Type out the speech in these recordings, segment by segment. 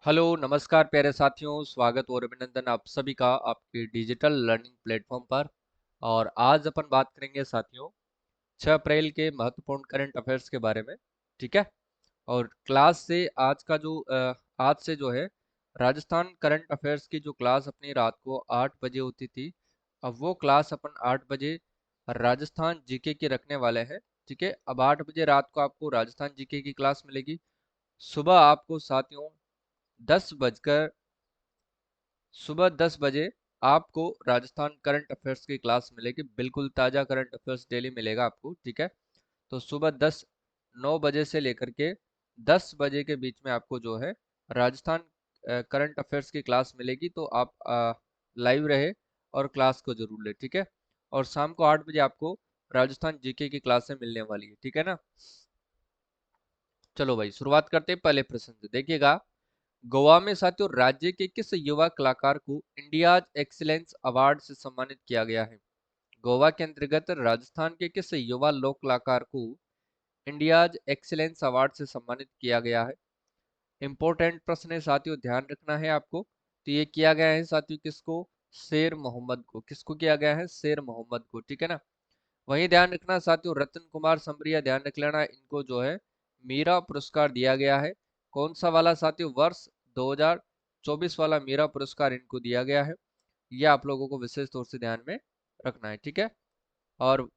Hello नमस्कार प्यारे साथियों, स्वागत और अभिनंदन आप सभी का आपके डिजिटल लर्निंग प्लेटफॉर्म पर। और आज अपन बात करेंगे साथियों 6 अप्रैल के महत्वपूर्ण करंट अफेयर्स के बारे में। ठीक है। और क्लास से आज का जो आज से जो है राजस्थान करंट अफेयर्स की जो क्लास अपनी रात को 8 बजे होती थी, अब वो क्लास अपन 8 बजे राजस्थान जीके की रखने वाले हैं। ठीक है, अब 8 बजे रात को आपको राजस्थान जीके की क्लास मिलेगी। सुबह आपको साथियों 10 बजकर सुबह 10 बजे आपको राजस्थान करंट अफेयर्स की क्लास मिलेगी। बिल्कुल ताज़ा करंट अफेयर्स डेली मिलेगा आपको। ठीक है। तो सुबह 9 बजे से लेकर के 10 बजे के बीच में आपको जो है राजस्थान करंट अफेयर्स की क्लास मिलेगी। तो आप लाइव रहे और क्लास को जरूर ले। ठीक है। और शाम को 8 बजे आपको राजस्थान जीके की क्लासें मिलने वाली है। ठीक है ना। चलो भाई शुरुआत करते हैं पहले प्रश्न से। देखिएगा, गोवा में साथियों राज्य के किस युवा कलाकार को इंडियाज एक्सीलेंस अवार्ड से सम्मानित किया गया है? गोवा के अंतर्गत राजस्थान के किस युवा लोक कलाकार को इंडियाज एक्सीलेंस अवार्ड से सम्मानित किया गया है? इंपॉर्टेंट प्रश्न है साथियों, ध्यान रखना है आपको। तो ये किया गया है साथियों किसको? शेर मोहम्मद को। किसको किया गया है? शेर मोहम्मद को। ठीक है ना। वहीं ध्यान रखना साथियों, रतन कुमार समरिया, ध्यान रख लेना, इनको जो है मीरा पुरस्कार दिया गया है। कौन सा वाला साथियों? वर्ष 2024 वाला मीरा पुरस्कार इनको दिया गया है। ये आप लोगों को विशेष तौर से ध्यान में रखना है। ठीक है। और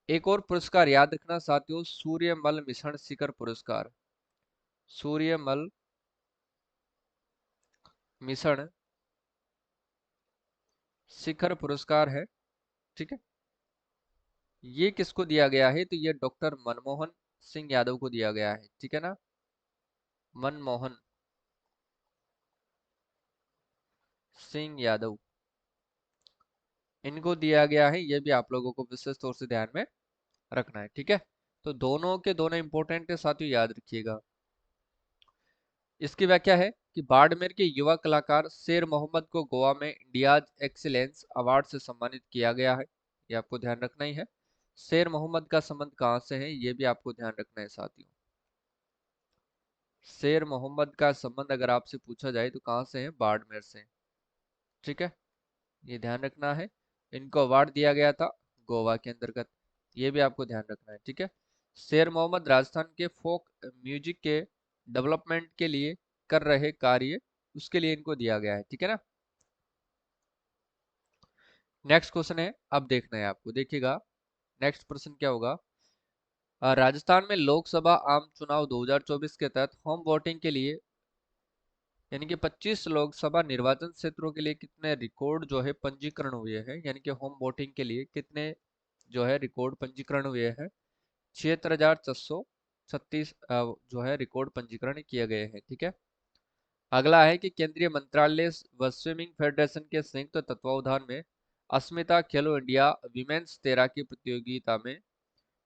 एक और पुरस्कार याद रखना साथियों, सूर्यमल मिशन शिखर पुरस्कार। सूर्यमल मिशन शिखर पुरस्कार है। ठीक है। ये किसको दिया गया है? तो ये डॉक्टर मनमोहन सिंह यादव को दिया गया है। ठीक है ना। मनमोहन सिंह यादव इनको दिया गया है। ये भी आप लोगों को विशेष तौर से ध्यान में रखना है। ठीक है। तो दोनों के दोनों इंपॉर्टेंट है साथियों, याद रखिएगा। इसकी व्याख्या है कि बाड़मेर के युवा कलाकार शेर मोहम्मद को गोवा में इंडियाज एक्सीलेंस अवार्ड से सम्मानित किया गया है। ये आपको ध्यान रखना ही है। शेर मोहम्मद का संबंध कहाँ से है, ये भी आपको ध्यान रखना है साथियों। शेर मोहम्मद का संबंध अगर आपसे पूछा जाए तो कहाँ से है? बाड़मेर से। ठीक है। ये ध्यान रखना है। इनको अवार्ड दिया गया था गोवा के अंतर्गत। ये भी आपको ध्यान रखना है। ठीक है। शेर मोहम्मद राजस्थान के फोक म्यूजिक के डेवलपमेंट के लिए कर रहे कार्य, उसके लिए इनको दिया गया है। ठीक है ना। नेक्स्ट क्वेश्चन है, अब देखना है आपको। देखिएगा नेक्स्ट प्रश्न क्या होगा। राजस्थान में लोकसभा आम चुनाव 2024 के तहत होम वोटिंग के लिए यानी कि 25 लोकसभा निर्वाचन क्षेत्रों के लिए कितने रिकॉर्ड जो है पंजीकरण हुए हैं, यानी कि होम वोटिंग के लिए कितने जो है रिकॉर्ड पंजीकरण हुए हैं? 76,436 जो है रिकॉर्ड पंजीकरण किए गए हैं। ठीक है। अगला है कि केंद्रीय मंत्रालय व स्विमिंग फेडरेशन के संयुक्त तत्वावधान में अस्मिता खेलो इंडिया विमेन्स तैराकी प्रतियोगिता में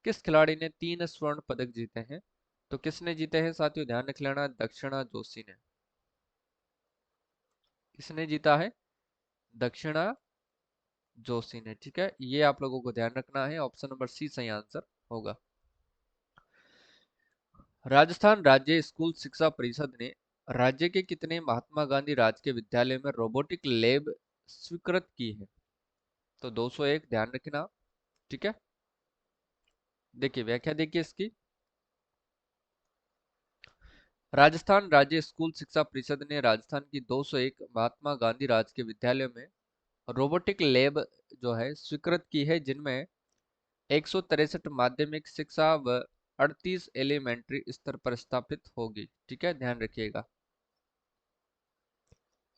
किस खिलाड़ी ने 3 स्वर्ण पदक जीते हैं? तो किसने जीते हैं साथियों? ध्यान रख लेना, दक्षिणा जोशी ने। किसने जीता है? दक्षिणा जोशी ने। ठीक है। ये आप लोगों को ध्यान रखना है, ऑप्शन नंबर सी सही आंसर होगा। राजस्थान राज्य स्कूल शिक्षा परिषद ने राज्य के कितने महात्मा गांधी राजकीय विद्यालय में रोबोटिक लैब स्वीकृत की है? तो 201, ध्यान रखना। ठीक है। देखिए व्याख्या देखिए इसकी। राजस्थान राज्य स्कूल शिक्षा परिषद ने राजस्थान की 201 महात्मा गांधी राजकीय विद्यालयों में रोबोटिक लैब जो है स्वीकृत की है, जिनमें 163 माध्यमिक शिक्षा व 38 एलिमेंट्री स्तर पर स्थापित होगी। ठीक है, ध्यान रखिएगा।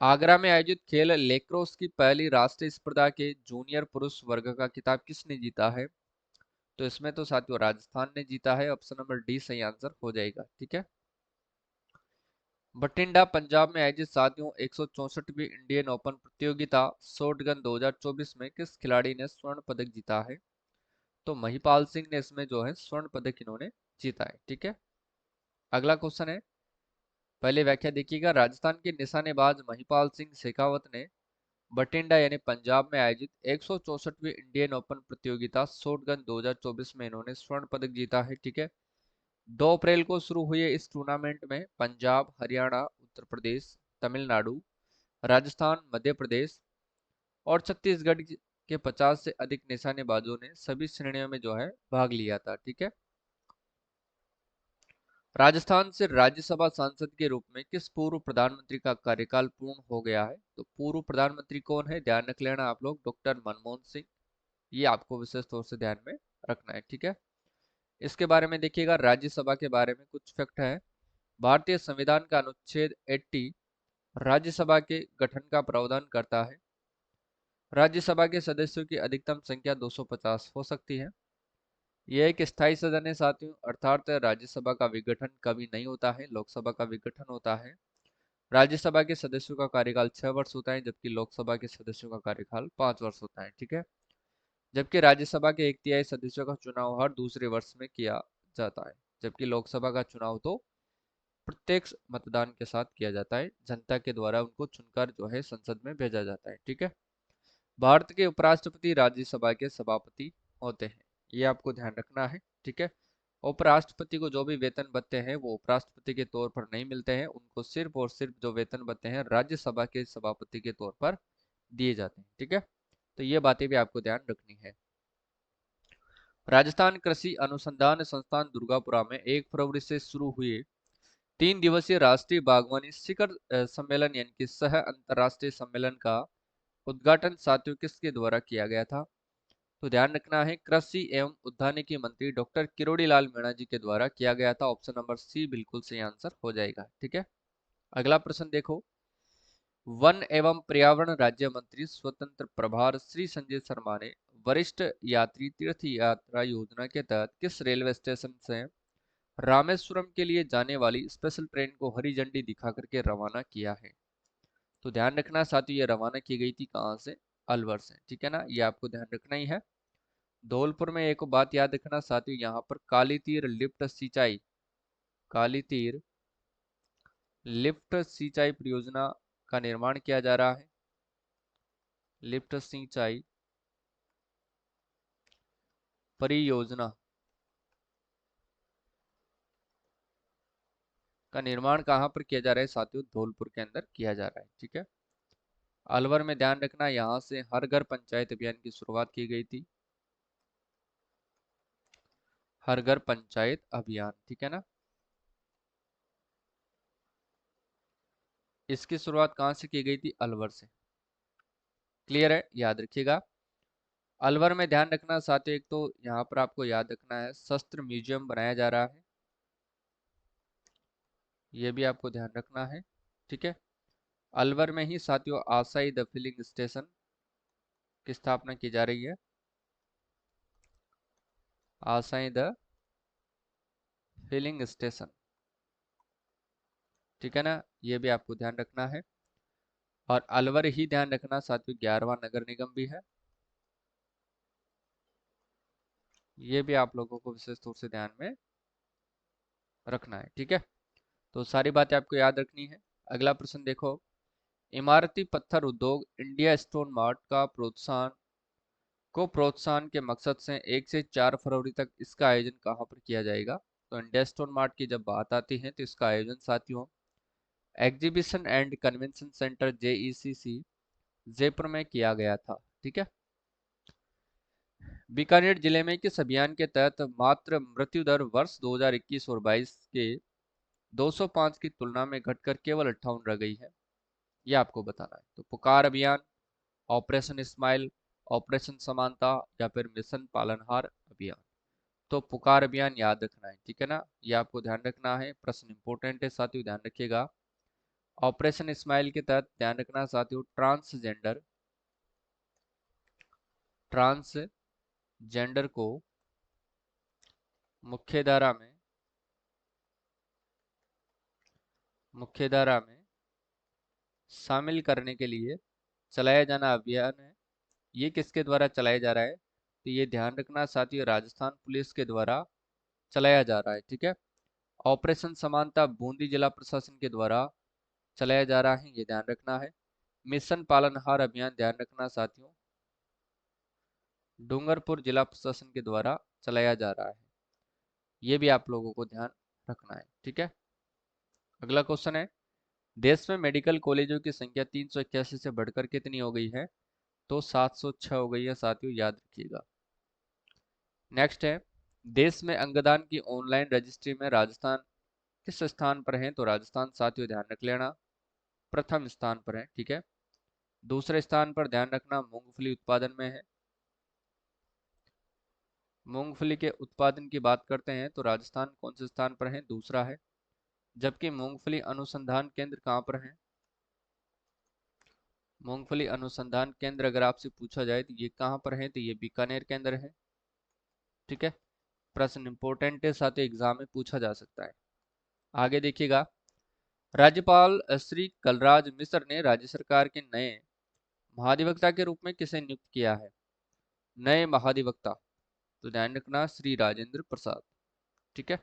आगरा में आयोजित खेल लेक्रोस की पहली राष्ट्रीय स्पर्धा के जूनियर पुरुष वर्ग का खिताब किसने जीता है? तो इसमें तो साथियों राजस्थान ने जीता है, ऑप्शन नंबर डी सही आंसर हो जाएगा। ठीक है। बठिंडा पंजाब में आयोजित साथियों 164वीं इंडियन ओपन प्रतियोगिता शॉटगन 2024 में किस खिलाड़ी ने स्वर्ण पदक जीता है? तो महिपाल सिंह ने इसमें जो है स्वर्ण पदक इन्होंने जीता है। ठीक है। अगला क्वेश्चन है, पहले व्याख्या देखिएगा। राजस्थान के निशानेबाज महिपाल सिंह शेखावत ने बठिंडा यानी पंजाब में आयोजित 164वीं इंडियन ओपन प्रतियोगिता शॉटगन 2024 में इन्होंने स्वर्ण पदक जीता है। ठीक है। 2 अप्रैल को शुरू हुए इस टूर्नामेंट में पंजाब, हरियाणा, उत्तर प्रदेश, तमिलनाडु, राजस्थान, मध्य प्रदेश और छत्तीसगढ़ के 50 से अधिक निशानेबाजों ने सभी श्रेणियों में जो है भाग लिया था। ठीक है। राजस्थान से राज्यसभा सांसद के रूप में किस पूर्व प्रधानमंत्री का कार्यकाल पूर्ण हो गया है? तो पूर्व प्रधानमंत्री कौन है, ध्यान रख लेना आप लोग, डॉक्टर मनमोहन सिंह। ये आपको विशेष तौर से ध्यान में रखना है। ठीक है। इसके बारे में देखिएगा, राज्यसभा के बारे में कुछ फैक्ट है। भारतीय संविधान का अनुच्छेद 80 राज्यसभा के गठन का प्रावधान करता है। राज्यसभा के सदस्यों की अधिकतम संख्या 250 हो सकती है। यह एक स्थायी सदन है साथियों, अर्थात राज्यसभा का विघटन कभी नहीं होता है, लोकसभा का विघटन होता है। राज्यसभा के सदस्यों का कार्यकाल 6 वर्ष होता है, जबकि लोकसभा के सदस्यों का कार्यकाल 5 वर्ष होता है। ठीक है। जबकि राज्यसभा के 1/3 सदस्यों का चुनाव हर दूसरे वर्ष में किया जाता है, जबकि लोकसभा का चुनाव तो प्रत्यक्ष मतदान के साथ किया जाता है, जनता के द्वारा उनको चुनकर जो है संसद में भेजा जाता है। ठीक है। भारत के उपराष्ट्रपति राज्यसभा के सभापति होते हैं, ये आपको ध्यान रखना है। ठीक है। उपराष्ट्रपति को जो भी वेतन भत्ते हैं वो उपराष्ट्रपति के तौर पर नहीं मिलते हैं, उनको सिर्फ और सिर्फ जो वेतन भत्ते हैं राज्यसभा के सभापति के तौर पर दिए जाते हैं। ठीक है। तो ये बातें भी आपको ध्यान रखनी है। राजस्थान कृषि अनुसंधान संस्थान दुर्गापुरा में 1 फरवरी से शुरू हुए 3 दिवसीय राष्ट्रीय बागवानी शिखर सम्मेलन यानी कि सह अंतरराष्ट्रीय सम्मेलन का उद्घाटन साथियों किसके द्वारा किया गया था? तो ध्यान रखना है, कृषि एवं उद्यानिकी मंत्री डॉक्टर किरोड़ी लाल मीणा जी के द्वारा किया गया था। ऑप्शन नंबर सी बिल्कुल सही आंसर हो जाएगा। ठीक है। अगला प्रश्न देखो, वन एवं पर्यावरण राज्य मंत्री स्वतंत्र प्रभार श्री संजय शर्मा ने वरिष्ठ यात्री तीर्थ यात्रा योजना के तहत किस रेलवे स्टेशन से रामेश्वरम के लिए जाने वाली स्पेशल ट्रेन को हरी झंडी दिखा करके रवाना किया है? तो ध्यान रखना साथियों, ये रवाना की गई थी कहाँ से? अलवर से। ठीक है ना, ये आपको ध्यान रखना ही है। धौलपुर में एक बात याद रखना साथियों, यहाँ पर काली तीर लिफ्ट सिंचाई, काली तीर लिफ्ट सिंचाई परियोजना का निर्माण किया जा रहा है। लिफ्ट सिंचाई परियोजना का निर्माण कहाँ पर किया जा रहा है साथियों? धौलपुर के अंदर किया जा रहा है। ठीक है। अलवर में ध्यान रखना, यहाँ से हर घर पंचायत अभियान की शुरुआत की गई थी। हर घर पंचायत अभियान, ठीक है ना। इसकी शुरुआत कहाँ से की गई थी? अलवर से। क्लियर है, याद रखिएगा। अलवर में ध्यान रखना साथियों, एक तो यहाँ पर आपको याद रखना है शस्त्र म्यूजियम बनाया जा रहा है, ये भी आपको ध्यान रखना है। ठीक है। अलवर में ही साथियों आशाई द फिलिंग स्टेशन की स्थापना की जा रही है। आशाई द फिलिंग स्टेशन, ठीक है ना, ये भी आपको ध्यान रखना है। और अलवर ही ध्यान रखना साथियों 11वां नगर निगम भी है, ये भी आप लोगों को विशेष तौर से ध्यान में रखना है। ठीक है। तो सारी बातें आपको याद रखनी है। अगला प्रश्न देखो, इमारती पत्थर उद्योग इंडिया स्टोन मार्ट को प्रोत्साहन के मकसद से 1 से 4 फरवरी तक इसका आयोजन कहाँ पर किया जाएगा? तो इंडिया स्टोन मार्ट की जब बात आती है तो इसका आयोजन साथियों exhibition and convention centre JECC Jaipur में किया गया था। ठीक है। बीकानेर जिले में किस अभियान के तहत मात्र मृत्यु दर वर्ष 2021 और 22 के 205 की तुलना में घटकर केवल 58 रह गई है? यह आपको बताना है। तो पुकार अभियान, ऑपरेशन स्माइल, ऑपरेशन समानता या फिर मिशन पालनहार अभियान? तो पुकार अभियान याद रखना है। ठीक है ना, ये आपको ध्यान रखना है, प्रश्न इंपोर्टेंट है साथियों, ध्यान रखिएगा। ऑपरेशन स्माइल के तहत ध्यान रखना साथियों ट्रांसजेंडर को मुख्यधारा में शामिल करने के लिए चलाया जाना अभियान है। ये किसके द्वारा चलाया जा रहा है? तो ये ध्यान रखना साथियों राजस्थान पुलिस के द्वारा चलाया जा रहा है। ठीक है। ऑपरेशन समानता बूंदी जिला प्रशासन के द्वारा चलाया जा रहा है, ये ध्यान रखना है। मिशन पालनहार अभियान ध्यान रखना साथियों डूंगरपुर जिला प्रशासन के द्वारा चलाया जा रहा है, ये भी आप लोगों को ध्यान रखना है। ठीक है। अगला क्वेश्चन है, देश में मेडिकल कॉलेजों की संख्या 381 से बढ़कर कितनी हो गई है? तो 706 हो गई है साथियों, याद रखिएगा। नेक्स्ट है, देश में अंगदान की ऑनलाइन रजिस्ट्री में राजस्थान किस स्थान पर है? तो राजस्थान साथियों ध्यान रख लेना प्रथम स्थान पर है, ठीक है। दूसरे स्थान पर ध्यान रखना मूंगफली उत्पादन में है। मूंगफली के उत्पादन की बात करते हैं तो राजस्थान कौन से स्थान पर है? दूसरा है। जबकि मूंगफली अनुसंधान केंद्र कहाँ पर है? मूंगफली अनुसंधान केंद्र अगर आपसे पूछा जाए तो ये कहाँ पर है? तो ये बीकानेर के अंदर है, ठीक है। प्रश्न इंपॉर्टेंट है साथियों, एग्जाम में पूछा जा सकता है। आगे देखिएगा, राज्यपाल श्री कलराज मिश्र ने राज्य सरकार के नए महाधिवक्ता के रूप में किसे नियुक्त किया है? नए महाधिवक्ता, तो ध्यान रखना श्री राजेंद्र प्रसाद, ठीक है।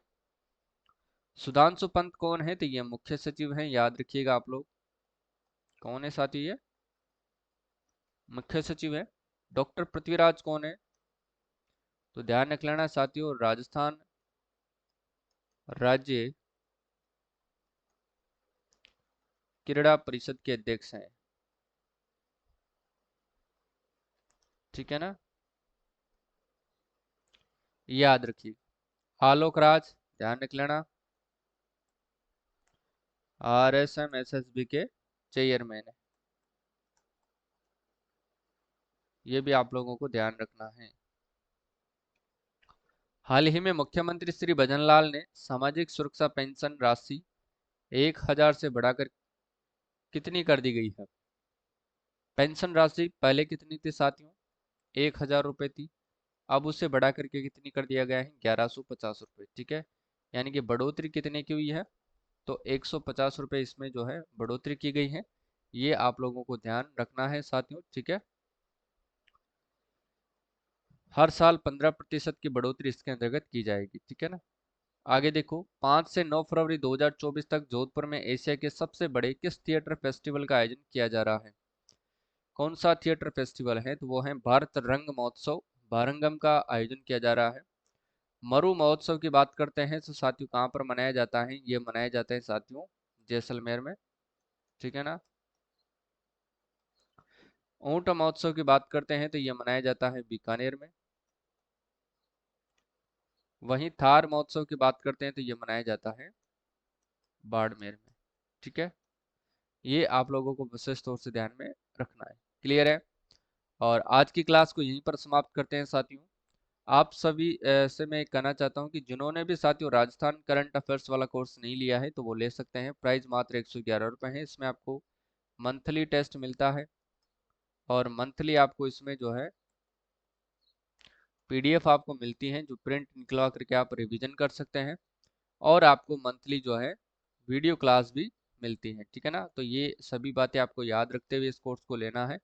सुधांशु पंत कौन है? तो ये मुख्य सचिव हैं, याद रखिएगा आप लोग। कौन है साथी? ये मुख्य सचिव है। डॉक्टर पृथ्वीराज कौन है? तो ध्यान रख लेना साथियों, राजस्थान राज्य क्रीड़ा परिषद के अध्यक्ष हैं, ठीक है ना, याद रखिए। आलोक राज ध्यान रख लेना RSMSSB के चेयरमैन है, ये भी आप लोगों को ध्यान रखना है। हाल ही में मुख्यमंत्री श्री भजनलाल ने सामाजिक सुरक्षा पेंशन राशि 1,000 से बढ़ाकर कितनी कर दी गई है? पेंशन राशि पहले कितनी थी साथियों? 1,000 रुपये थी। अब उसे बढ़ा करके कितनी कर दिया गया है? 1,150 रुपये, ठीक है। यानी कि बढ़ोतरी कितने की हुई है? तो 150 रुपये इसमें जो है बढ़ोतरी की गई है। ये आप लोगों को ध्यान रखना है साथियों, ठीक है। हर साल 15% की बढ़ोतरी इसके अंतर्गत की जाएगी, ठीक है ना। आगे देखो, 5 से 9 फरवरी 2024 तक जोधपुर में एशिया के सबसे बड़े किस थिएटर फेस्टिवल का आयोजन किया जा रहा है? कौन सा थिएटर फेस्टिवल है? तो वो है भारत रंग महोत्सव, भारंगम का आयोजन किया जा रहा है। मरु महोत्सव की बात करते हैं तो साथियों कहाँ पर मनाया जाता है? ये मनाया जाता है साथियों जैसलमेर में, ठीक है ना। ऊंट महोत्सव की बात करते हैं तो ये मनाया जाता है बीकानेर में। वहीं थार महोत्सव की बात करते हैं तो ये मनाया जाता है बाड़मेर में, ठीक है। ये आप लोगों को विशेष तौर से ध्यान में रखना है, क्लियर है। और आज की क्लास को यहीं पर समाप्त करते हैं साथियों। आप सभी से मैं कहना चाहता हूं कि जिन्होंने भी साथियों राजस्थान करंट अफेयर्स वाला कोर्स नहीं लिया है तो वो ले सकते हैं। प्राइस मात्र 111 रुपये है। इसमें आपको मंथली टेस्ट मिलता है और मंथली आपको इसमें जो है PDF आपको मिलती हैं जो प्रिंट निकलवा करके आप रिवीजन कर सकते हैं। और आपको मंथली जो है वीडियो क्लास भी मिलती है, ठीक है ना। तो ये सभी बातें आपको याद रखते हुए इस कोर्स को लेना है।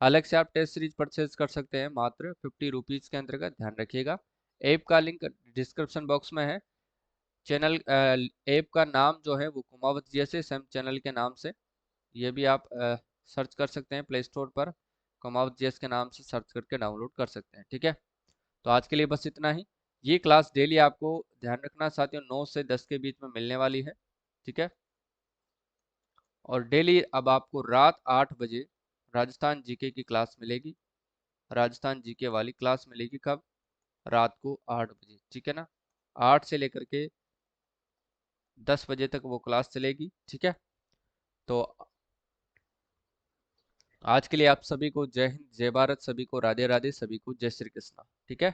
अलग से आप टेस्ट सीरीज परचेज कर सकते हैं मात्र 50 रुपीज़ के अंतर्गत, ध्यान रखिएगा। ऐप का लिंक डिस्क्रिप्शन बॉक्स में है। चैनल ऐप का नाम जो है वो कुमावत जैसे सेम चैनल के नाम से, ये भी आप सर्च कर सकते हैं प्ले स्टोर पर, कुमावत जीएस के नाम से सर्च करके डाउनलोड कर सकते हैं, ठीक है। तो आज के लिए बस इतना ही। ये क्लास डेली आपको ध्यान रखना साथियों 9 से 10 के बीच में मिलने वाली है, ठीक है। और डेली अब आपको रात 8 बजे राजस्थान जीके की क्लास मिलेगी। राजस्थान जीके वाली क्लास मिलेगी कब? रात को 8 बजे, ठीक है ना। 8 से लेकर के 10 बजे तक वो क्लास चलेगी, ठीक है। तो आज के लिए आप सभी को जय हिंद, जय भारत, सभी को राधे राधे, सभी को जय श्री कृष्णा, ठीक है।